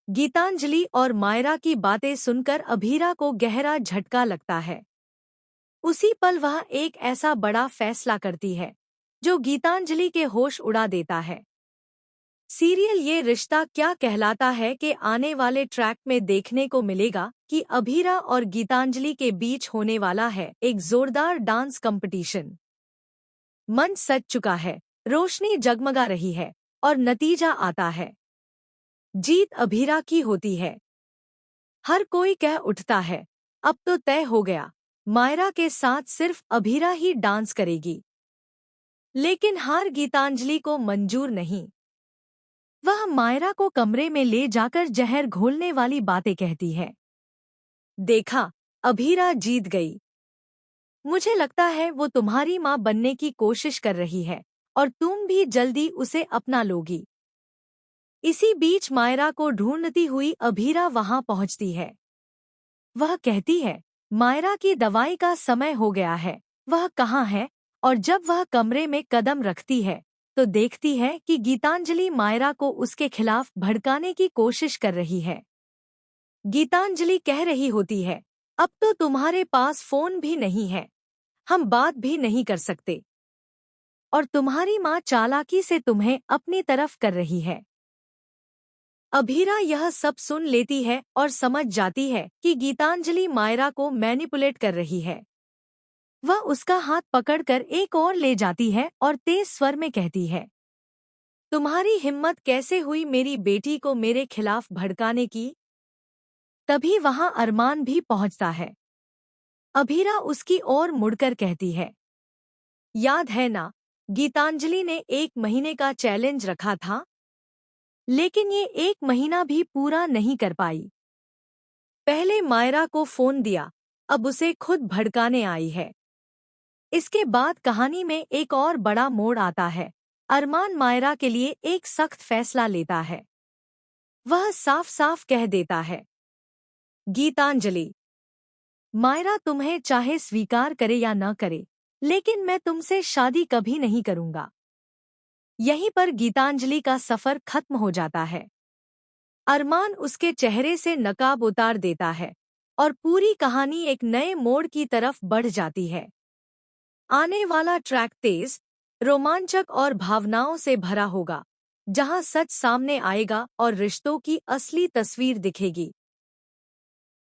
गीतांजलि और मायरा की बातें सुनकर अभीरा को गहरा झटका लगता है। उसी पल वह एक ऐसा बड़ा फैसला करती है जो गीतांजलि के होश उड़ा देता है। सीरियल ये रिश्ता क्या कहलाता है कि आने वाले ट्रैक में देखने को मिलेगा कि अभीरा और गीतांजलि के बीच होने वाला है एक जोरदार डांस कंपटीशन। मंच सज चुका है, रोशनी जगमगा रही है और नतीजा आता है। जीत अभीरा की होती है। हर कोई कह उठता है, अब तो तय हो गया, मायरा के साथ सिर्फ अभीरा ही डांस करेगी। लेकिन हार गीतांजलि को मंजूर नहीं। वह मायरा को कमरे में ले जाकर जहर घोलने वाली बातें कहती है। देखा, अभीरा जीत गई। मुझे लगता है वो तुम्हारी माँ बनने की कोशिश कर रही है और तुम भी जल्दी उसे अपना लोगी। इसी बीच मायरा को ढूंढती हुई अभीरा वहां पहुंचती है। वह कहती है, मायरा की दवाई का समय हो गया है, वह कहाँ है? और जब वह कमरे में कदम रखती है तो देखती है कि गीतांजलि मायरा को उसके खिलाफ भड़काने की कोशिश कर रही है। गीतांजलि कह रही होती है, अब तो तुम्हारे पास फोन भी नहीं है, हम बात भी नहीं कर सकते, और तुम्हारी माँ चालाकी से तुम्हें अपनी तरफ कर रही है। अभीरा यह सब सुन लेती है और समझ जाती है कि गीतांजलि मायरा को मैनिपुलेट कर रही है। वह उसका हाथ पकड़कर एक और ले जाती है और तेज स्वर में कहती है, तुम्हारी हिम्मत कैसे हुई मेरी बेटी को मेरे खिलाफ भड़काने की? तभी वहां अरमान भी पहुंचता है। अभीरा उसकी ओर मुड़कर कहती है, याद है ना, गीतांजलि ने 1 महीने का चैलेंज रखा था, लेकिन ये 1 महीना भी पूरा नहीं कर पाई। पहले मायरा को फोन दिया, अब उसे खुद भड़काने आई है। इसके बाद कहानी में एक और बड़ा मोड़ आता है। अरमान मायरा के लिए एक सख्त फैसला लेता है। वह साफ साफ कह देता है, गीतांजलि, मायरा तुम्हें चाहे स्वीकार करे या न करे, लेकिन मैं तुमसे शादी कभी नहीं करूंगा। यहीं पर गीतांजलि का सफर खत्म हो जाता है। अरमान उसके चेहरे से नकाब उतार देता है और पूरी कहानी एक नए मोड़ की तरफ बढ़ जाती है। आने वाला ट्रैक तेज, रोमांचक और भावनाओं से भरा होगा, जहां सच सामने आएगा और रिश्तों की असली तस्वीर दिखेगी।